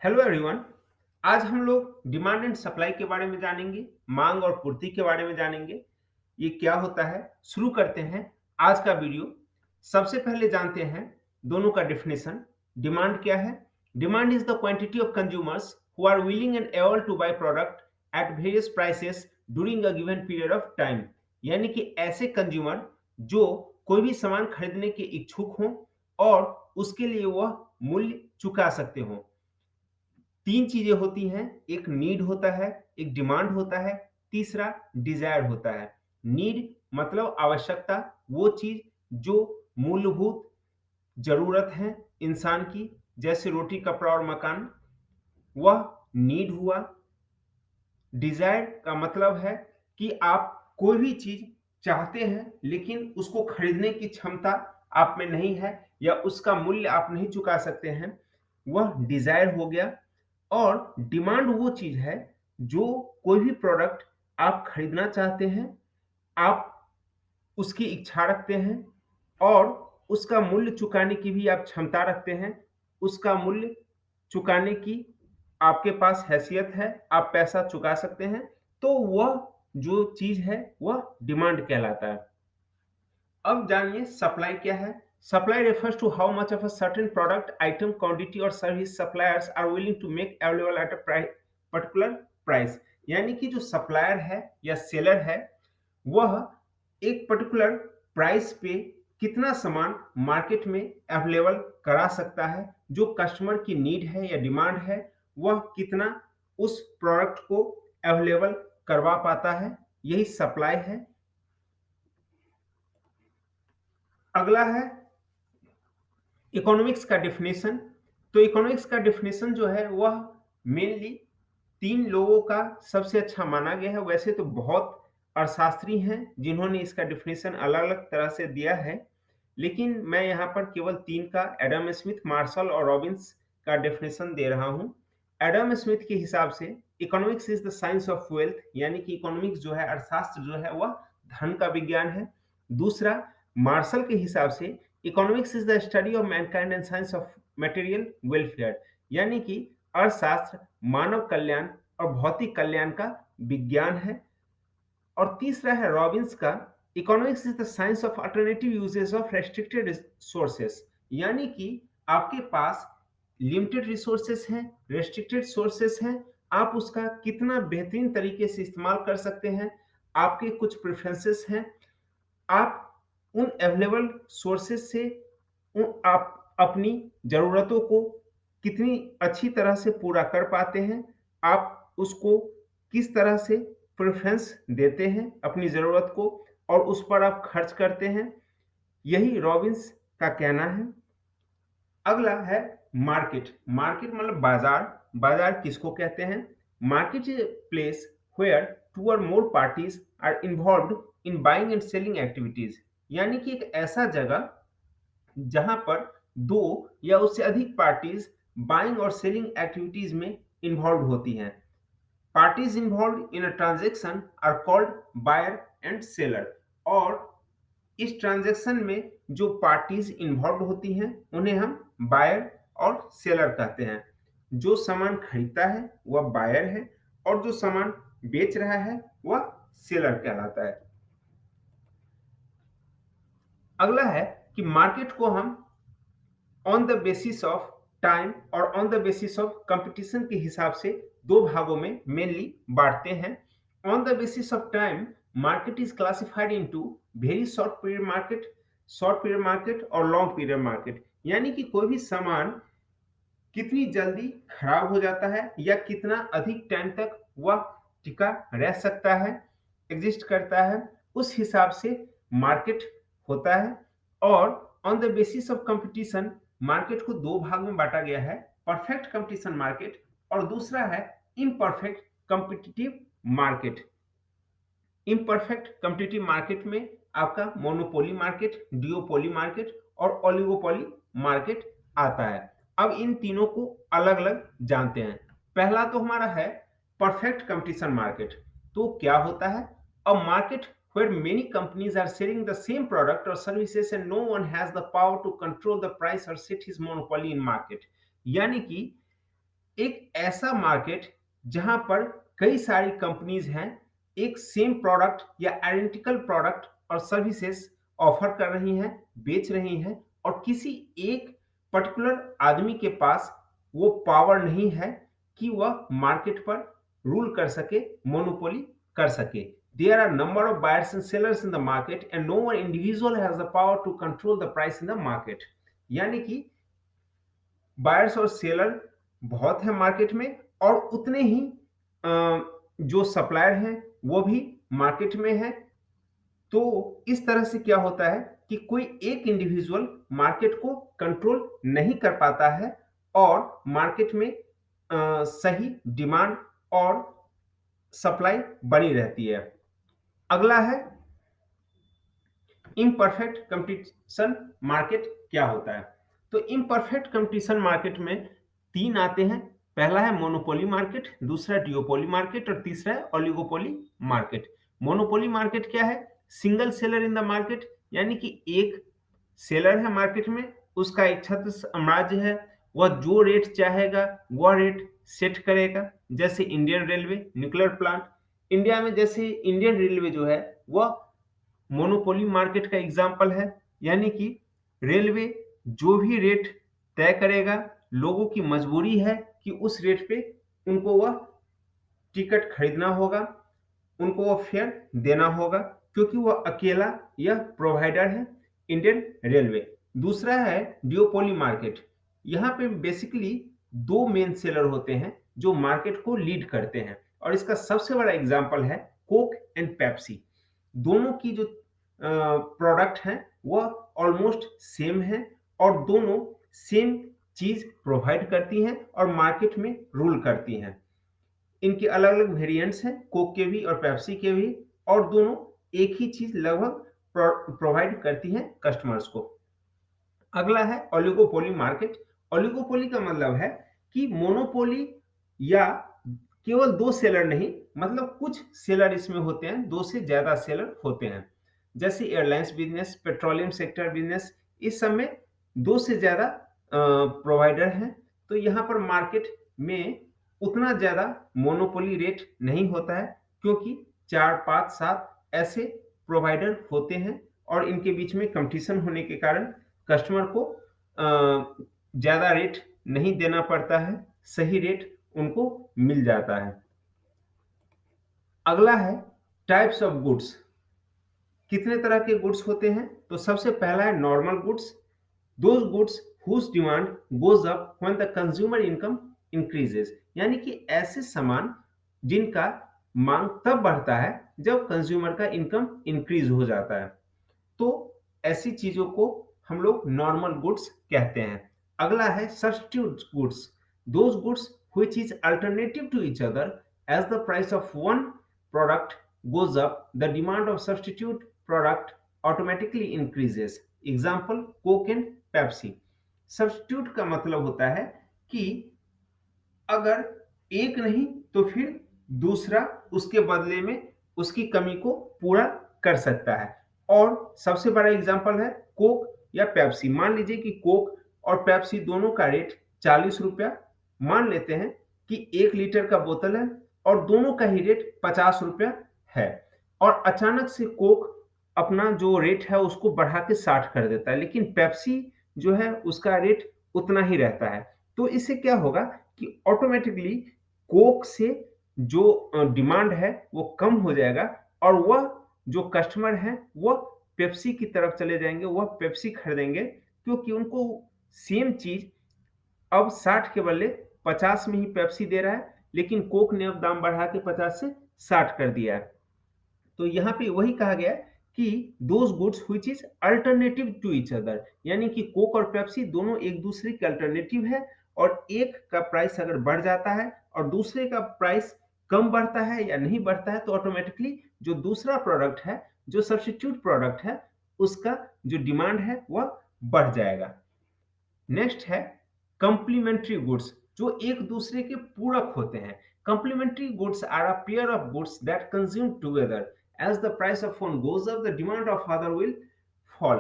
Hello everyone. आज हम लोग डिमांड एंड सप्लाई के बारे में जानेंगे, मांग और पूर्ति के बारे में जानेंगे। ये क्या होता है? शुरू करते हैं आज का वीडियो। सबसे पहले जानते हैं दोनों का डेफिनेशन। डिमांड क्या है? Demand is the quantity of consumers who are willing and able to buy product at various prices during a given period of time. यानी कि ऐसे कंज्यूमर जो कोई भी सामान खरीदने के इच्छुक हों और उसके लिए वह मूल्य चुका सकते हों। तीन चीजें होती हैं, एक नीड होता है, एक डिमांड होता है, तीसरा डिजायर होता है। नीड मतलब आवश्यकता, वो चीज जो मूलभूत जरूरत है इंसान की, जैसे रोटी कपड़ा और मकान, वह नीड हुआ। डिजायर का मतलब है कि आप कोई भी चीज चाहते हैं लेकिन उसको खरीदने की क्षमता आप में नहीं है या उसका मूल्य आप नहीं चुका सकते हैं, वह डिजायर हो गया। और डिमांड वो चीज है जो कोई भी प्रोडक्ट आप खरीदना चाहते हैं, आप उसकी इच्छा रखते हैं और उसका मूल्य चुकाने की भी आप क्षमता रखते हैं। उसका मूल्य चुकाने की आपके पास हैसियत है, आप पैसा चुका सकते हैं, तो वह जो चीज है वह डिमांड कहलाता है। अब जानिए सप्लाई क्या है। Supply refers to how much of a certain product, item, quantity or service suppliers are willing to make available at a particular price। यानी कि जो सप्लायर है या सेलर है, वह एक पर्टिकुलर प्राइस पे कितना सामान मार्केट में अवेलेबल करा सकता है। जो कस्टमर की नीड है या डिमांड है, वह कितना उस प्रोडक्ट को अवेलेबल करवा पाता है, यही सप्लाई है। अगला है इकोनॉमिक्स का डेफिनेशन। तो इकोनॉमिक्स का डेफिनेशन जो है वह मेनली तीन लोगों का सबसे अच्छा माना गया है। वैसे तो बहुत अर्थशास्त्री हैं जिन्होंने इसका डेफिनेशन अलग अलग तरह से दिया है, लेकिन मैं यहाँ पर केवल तीन का, एडम स्मिथ, मार्शल और रॉबिन्स का डेफिनेशन दे रहा हूँ। एडम स्मिथ के हिसाब से economics is the science of wealth, यानी कि इकोनॉमिक्स जो है, अर्थशास्त्र जो है, वह धन का विज्ञान है। दूसरा, मार्शल के हिसाब से economics is the study of Mankind and science of material welfare, यानी कि अर्थशास्त्र मानव कल्याण और भौतिक कल्याण का विज्ञान है। और तीसरा है रॉबिन्स का, economics is the science of alternative uses of restricted sources, यानी कि आपके पास लिमिटेड रिसोर्सेस हैं, रेस्ट्रिक्टेड सोर्सेस हैं, आप उसका कितना बेहतरीन तरीके से इस्तेमाल कर सकते हैं। आपके कुछ प्रेफरेंसेस हैं, आप उन अवेलेबल सोर्सेस से आप अपनी ज़रूरतों को कितनी अच्छी तरह से पूरा कर पाते हैं, आप उसको किस तरह से प्रेफ़रेंस देते हैं अपनी ज़रूरत को और उस पर आप खर्च करते हैं, यही रॉबिन्स का कहना है। अगला है मार्केट। मार्केट मतलब बाजार। बाजार किसको कहते हैं? Market is a place where two और more parties are involved in buying and selling activities, यानी कि एक ऐसा जगह जहां पर दो या उससे अधिक पार्टीज बाइंग और सेलिंग एक्टिविटीज में इन्वॉल्व होती हैं। Parties involve in a transaction are called buyer and seller. और इस ट्रांजैक्शन में जो पार्टीज इन्वॉल्व होती हैं उन्हें हम बायर और सेलर कहते हैं। जो सामान खरीदता है वह बायर है और जो सामान बेच रहा है वह सेलर कहलाता है। अगला है कि मार्केट को हम on the basis of time और on the basis of competition के हिसाब से दो भागों में मेनली बांटते हैं। On the basis of time, market is classified into very short period market और लॉन्ग पीरियड मार्केट, यानी कि कोई भी सामान कितनी जल्दी खराब हो जाता है या कितना अधिक टाइम तक वह टिका रह सकता है, एग्जिस्ट करता है, उस हिसाब से मार्केट होता है। और on the basis of competition, market को दो भाग में बांटा गया है, परफेक्ट कंपटीशन मार्केट और दूसरा है imperfect competitive market. Imperfect competitive market में आपका मोनोपोली मार्केट, डिओपोली मार्केट और ओलिगोपोली मार्केट आता है। अब इन तीनों को अलग अलग जानते हैं। पहला तो हमारा है परफेक्ट कंपटीशन मार्केट। तो क्या होता है? A market where many companies are selling the same product or services and no one has the power to control the price or set his monopoly in market, यानी कि एक ऐसा market जहां पर कई सारी कंपनीज हैं, एक सेम प्रोडक्ट या आइडेंटिकल प्रोडक्ट और सर्विसेज ऑफर कर रही हैं, बेच रही हैं, और किसी एक पर्टिकुलर आदमी के पास वो पावर नहीं है कि वह मार्केट पर रूल कर सके, मोनोपोली कर सके। There are number of buyers and sellers in the market and no one individual has the power to control the price in the market। यानी कि बायर्स और सेलर बहुत है मार्केट में, और उतने ही जो सप्लायर हैं वो भी मार्केट में है। तो इस तरह से क्या होता है कि कोई एक इंडिविजुअल मार्केट को कंट्रोल नहीं कर पाता है और मार्केट में सही डिमांड और सप्लाई बनी रहती है। अगला है इम्परफेक्ट कंपटीशन मार्केट क्या होता है। तो इम्परफेक्ट कंपटीशन मार्केट में तीन आते हैं। पहला है मोनोपोली मार्केट, दूसरा डिओपोली मार्केट और तीसरा है ओलिगोपोली मार्केट। मोनोपोली मार्केट क्या है? Single seller in the market, यानी कि एक सेलर है मार्केट में, उसका एक छत्र साम्राज्य है, वह जो रेट चाहेगा वह रेट सेट करेगा। जैसे Indian railway, nuclear plant. India में जैसे इंडियन रेलवे जो है वह मोनोपोली मार्केट का एग्जाम्पल है, यानी कि रेलवे जो भी रेट तय करेगा, लोगों की मजबूरी है कि उस रेट पे उनको वह टिकट खरीदना होगा, उनको वह फेयर देना होगा, क्योंकि वह अकेला यह प्रोवाइडर है, इंडियन रेलवे। दूसरा है डिओपोली मार्केट। यहाँ पे बेसिकली दो मेन सेलर होते हैं जो मार्केट को लीड करते हैं, और इसका सबसे बड़ा एग्जाम्पल है कोक एंड पेप्सी। दोनों की जो प्रोडक्ट हैं वह ऑलमोस्ट सेम है और दोनों सेम चीज प्रोवाइड करती हैं और मार्केट में रूल करती हैं। इनके अलग अलग वेरिएंट्स हैं, कोक के भी और पेप्सी के भी, और दोनों एक ही चीज लगभग प्रोवाइड करती हैं कस्टमर्स को। अगला है ओलिगोपोली मार्केट। ओलिगोपोली का मतलब है कि मोनोपोली या केवल दो सेलर नहीं, मतलब कुछ सेलर इसमें होते हैं, दो से ज्यादा सेलर होते हैं। जैसे airlines business, petroleum sector business, इस सब में दो से ज्यादा प्रोवाइडर हैं। तो यहाँ पर मार्केट में उतना ज्यादा मोनोपोली रेट नहीं होता है, क्योंकि 4, 5, 7 ऐसे प्रोवाइडर होते हैं और इनके बीच में कंपटीशन होने के कारण कस्टमर को ज्यादा रेट नहीं देना पड़ता है, सही रेट उनको मिल जाता है। अगला है टाइप्स ऑफ गुड्स। कितने तरह के गुड्स होते हैं? तो सबसे पहला है normal goods. Those goods whose demand goes up when the consumer income increases, यानी कि ऐसे सामान जिनका मांग तब बढ़ता है जब कंज्यूमर का इनकम इंक्रीज हो जाता है। तो ऐसी चीजों को हम लोग नॉर्मल गुड्स कहते हैं। अगला है substitute goods. Those goods which is alternative to each other, as the price of one product goes up, the demand of substitute product automatically increases। Example Coke and Pepsi. Substitute का मतलब होता है कि अगर एक नहीं तो फिर दूसरा उसके बदले में उसकी कमी को पूरा कर सकता है। और सबसे बड़ा एग्जांपल है कोक या पेप्सी। मान लीजिए कि कोक और पेप्सी दोनों का रेट 40 रुपया, मान लेते हैं कि 1 लीटर का बोतल है और दोनों का ही रेट 50 रुपया है, और अचानक से कोक अपना जो रेट है उसको बढ़ा के 60 कर देता है, लेकिन पेप्सी जो है उसका रेट उतना ही रहता है। तो इससे क्या होगा कि ऑटोमेटिकली कोक से जो डिमांड है वो कम हो जाएगा, और वह जो कस्टमर है वह पेप्सी की तरफ चले जाएंगे, वह पेप्सी खरीदेंगे, क्योंकि उनको सेम चीज अब 60 के बदले 50 में ही पेप्सी दे रहा है, लेकिन कोक ने अब दाम बढ़ा के 50 से 60 कर दिया है। तो यहाँ पे वही कहा गया कि those goods which is alternative to each other, यानी कि कोक और पेप्सी दोनों एक दूसरे के अल्टरनेटिव है, और एक का प्राइस अगर बढ़ जाता है और दूसरे का प्राइस कम बढ़ता है या नहीं बढ़ता है, तो ऑटोमेटिकली जो दूसरा प्रोडक्ट है, जो सब्स्टिट्यूट प्रोडक्ट है, उसका जो डिमांड है वह बढ़ जाएगा। नेक्स्ट है कंप्लीमेंट्री गुड्स, जो एक दूसरे के पूरक होते हैं। Complementary goods are a pair of goods that consume together, as the price of one goes up, the demand of other will fall।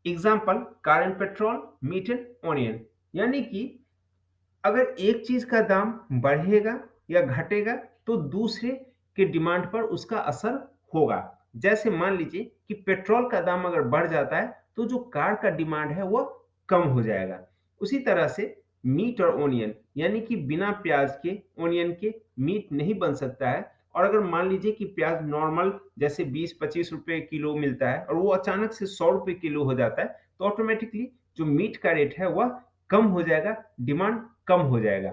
Example car and petrol, meat and onion. यानी कि अगर एक चीज़ का दाम बढ़ेगा या घटेगा तो दूसरे के डिमांड पर उसका असर होगा। जैसे मान लीजिए कि पेट्रोल का दाम अगर बढ़ जाता है तो जो कार का डिमांड है वो कम हो जाएगा। उसी तरह से मीट और ओनियन यानी कि बिना प्याज के ओनियन के मीट नहीं बन सकता है। और अगर मान लीजिए कि प्याज नॉर्मल जैसे 20-25 रुपए किलो मिलता है और वो अचानक से 100 रुपए किलो हो जाता है तो ऑटोमेटिकली जो मीट का रेट है वह कम हो जाएगा, डिमांड कम हो जाएगा।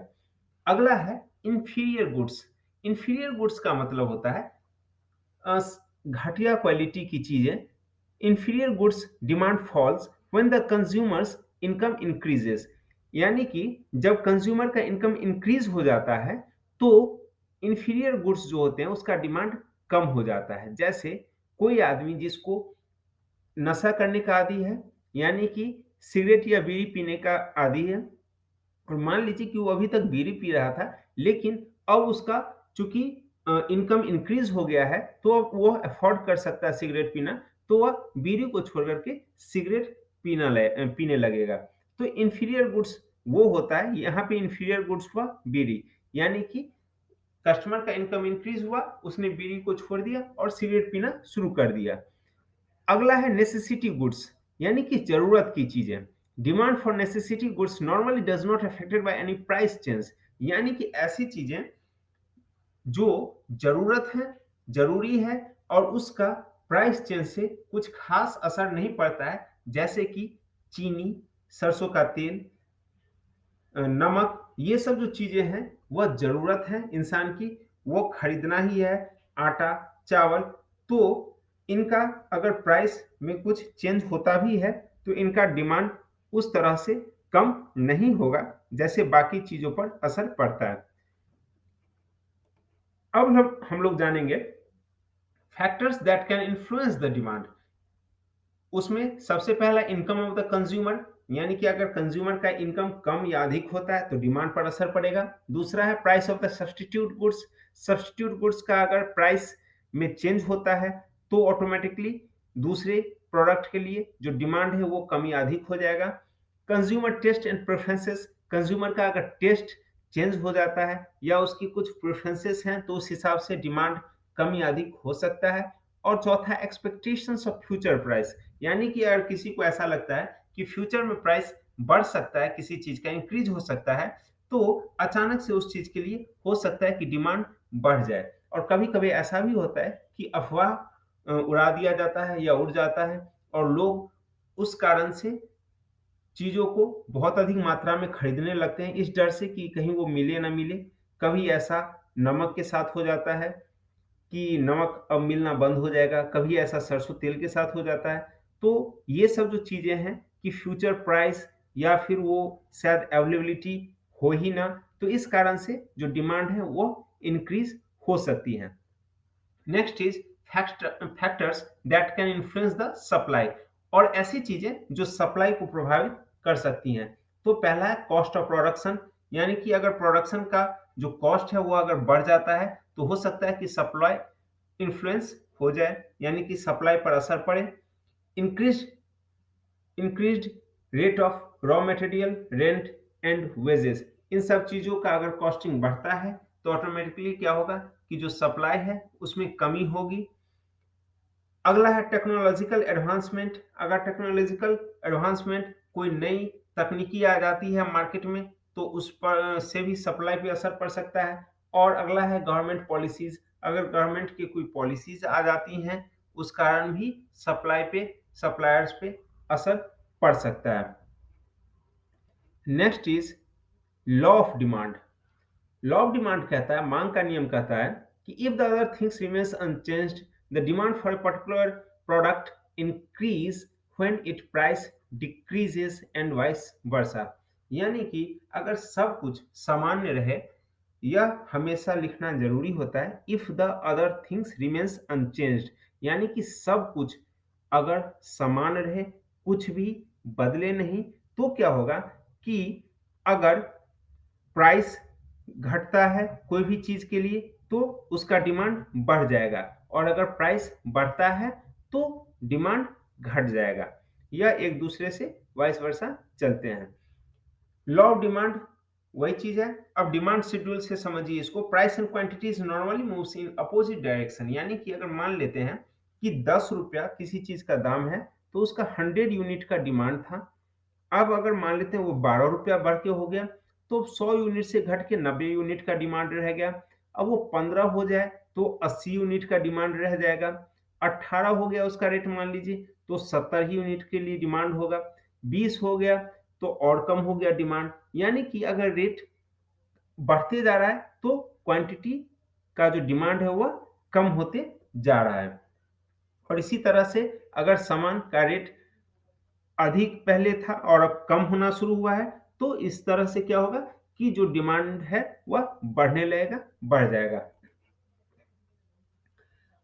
अगला है इंफीरियर गुड्स। इंफीरियर गुड्स का मतलब होता है घटिया क्वालिटी की चीजें। Inferior goods demand falls when the consumers income increases, यानी कि जब कंज्यूमर का इनकम इंक्रीज हो जाता है तो इंफीरियर गुड्स जो होते हैं उसका डिमांड कम हो जाता है। जैसे कोई आदमी जिसको नशा करने का आदी है, यानी कि सिगरेट या बीड़ी पीने का आदी है, और मान लीजिए कि वो अभी तक बीड़ी पी रहा था, लेकिन अब उसका चूँकि इनकम इंक्रीज़ हो गया है, तो अब वो अफ़ोर्ड कर सकता है सिगरेट पीना, तो वह बीड़ी को छोड़ कर के सिगरेट पीने लगेगा। तो इंफीरियर गुड्स वो होता है, यहाँ पे इंफीरियर गुड्स हुआ बीड़ी, यानी कि कस्टमर का इनकम इंक्रीज़ हुआ, उसने बीड़ी को छोड़ दिया और सिगरेट पीना शुरू कर दिया। अगला है नेसेसिटी गुड्स, यानी कि जरूरत की चीजें। Demand for necessity goods normally does not affected by any price change, यानी कि ऐसी चीजें जो जरूरत है, जरूरी है और उसका प्राइस चेंज से कुछ खास असर नहीं पड़ता है। जैसे कि चीनी, सरसों का तेल, नमक, ये सब जो चीजें हैं वह जरूरत है इंसान की, वो खरीदना ही है। आटा, चावल, तो इनका अगर प्राइस में कुछ चेंज होता भी है तो इनका डिमांड उस तरह से कम नहीं होगा जैसे बाकी चीजों पर असर पड़ता है। अब हम लोग जानेंगे factors that can influence the demand. उसमें सबसे पहला इनकम ऑफ द कंज्यूमर, यानी कि अगर कंज्यूमर का इनकम कम या अधिक होता है तो डिमांड पर असर पड़ेगा। दूसरा है price of the substitute goods. Substitute goods का अगर प्राइस में चेंज होता है तो ऑटोमेटिकली दूसरे प्रोडक्ट के लिए जो डिमांड है वो कम या अधिक हो जाएगा। Consumer taste and preferences, consumer का अगर टेस्ट चेंज हो जाता है या उसकी कुछ प्रेफरेंसेस हैं तो उस हिसाब से डिमांड कम या अधिक हो सकता है। और चौथा एक्सपेक्टेशंस ऑफ फ्यूचर प्राइस, यानी कि अगर किसी को ऐसा लगता है कि फ्यूचर में प्राइस बढ़ सकता है, किसी चीज का इंक्रीज हो सकता है, तो अचानक से उस चीज के लिए हो सकता है कि डिमांड बढ़ जाए। और कभी कभी ऐसा भी होता है कि अफवाह उड़ा दिया जाता है या उड़ जाता है और लोग उस कारण से चीज़ों को बहुत अधिक मात्रा में खरीदने लगते हैं, इस डर से कि कहीं वो मिले ना मिले। कभी ऐसा नमक के साथ हो जाता है कि नमक अब मिलना बंद हो जाएगा, कभी ऐसा सरसों तेल के साथ हो जाता है। तो ये सब जो चीज़ें हैं कि फ्यूचर प्राइस या फिर वो शायद अवेलेबिलिटी हो ही ना, तो इस कारण से जो डिमांड है वो इंक्रीज़ हो सकती है। Next is factors that can influence the supply, और ऐसी चीजें जो सप्लाई को प्रभावित कर सकती हैं। तो पहला है कॉस्ट ऑफ प्रोडक्शन, यानी कि अगर प्रोडक्शन का जो कॉस्ट है वो अगर बढ़ जाता है तो हो सकता है कि सप्लाई इन्फ्लुएंस हो जाए, यानी कि सप्लाई पर असर पड़े। Increase increased rate of raw material, rent and wages, इन सब चीज़ों का अगर कॉस्टिंग बढ़ता है तो ऑटोमेटिकली क्या होगा कि जो सप्लाई है उसमें कमी होगी। अगला है टेक्नोलॉजिकल एडवांसमेंट, अगर टेक्नोलॉजिकल एडवांसमेंट कोई नई तकनीकी आ जाती है मार्केट में तो उस पर से भी सप्लाई पे असर पड़ सकता है। और अगला है गवर्नमेंट पॉलिसीज, अगर गवर्नमेंट की कोई पॉलिसीज आ जाती हैं उस कारण भी सप्लाई पे, सप्लायर्स पे असर पड़ सकता है। Next is law of demand. Law of demand कहता है, मांग का नियम कहता है कि if the other things remains unchanged the demand for a particular product increase when it price decreases and vice versa, यानी कि अगर सब कुछ सामान्य रहे, यह हमेशा लिखना जरूरी होता है if the other things remains unchanged, यानी कि सब कुछ अगर समान रहे, कुछ भी बदले नहीं, तो क्या होगा कि अगर प्राइस घटता है कोई भी चीज के लिए तो उसका डिमांड बढ़ जाएगा, और अगर प्राइस बढ़ता है तो डिमांड घट जाएगा। यह एक दूसरे से वाइस वर्सा चलते हैं। लॉ ऑफ डिमांड वही चीज़ है। अब डिमांड शेड्यूल से समझिए इसको, price and quantities normally moves in opposite direction, यानी कि अगर मान लेते हैं कि ₹10 किसी चीज़ का दाम है, तो उसका 100 यूनिट का डिमांड था। अब अगर मान लेते हैं वो ₹12 बढ़ के हो गया, तो 100 यूनिट से घट के 90 यूनिट का डिमांड रह गया। अब वो 15 हो जाए, तो 80 यूनिट का डिमांड रह जाएगा। 18 हो गया उसका रेट मान लीजिए, तो 70 ही यूनिट के लिए डिमांड होगा। 20 हो गया, तो और कम हो गया डिमांड। यानी कि अगर रेट बढ़ते जा रहा है, तो क्वांटिटी का जो डिमांड है वह कम होते जा रहा है। और इसी तरह से अगर सामान का रेट अधिक पहले था और अब कम होना शुरू हुआ है, तो इस तरह से क्या होगा कि जो डिमांड है वह बढ़ने लगेगा, बढ़ जाएगा।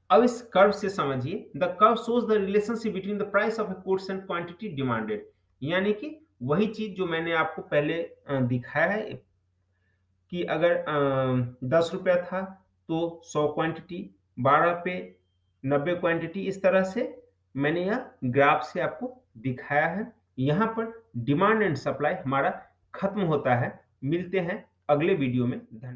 अब इस कर्व से समझिए, the curve shows the relationship between the price of A goods and quantity demanded, यानी कि वही चीज जो मैंने आपको पहले दिखाया है कि अगर ₹10 था तो 100 क्वांटिटी, 12 पे 90 क्वांटिटी, इस तरह से मैंने यह ग्राफ से आपको दिखाया है। यहाँ पर डिमांड एंड सप्लाई हमारा खत्म होता है। मिलते हैं अगले वीडियो में। धन्य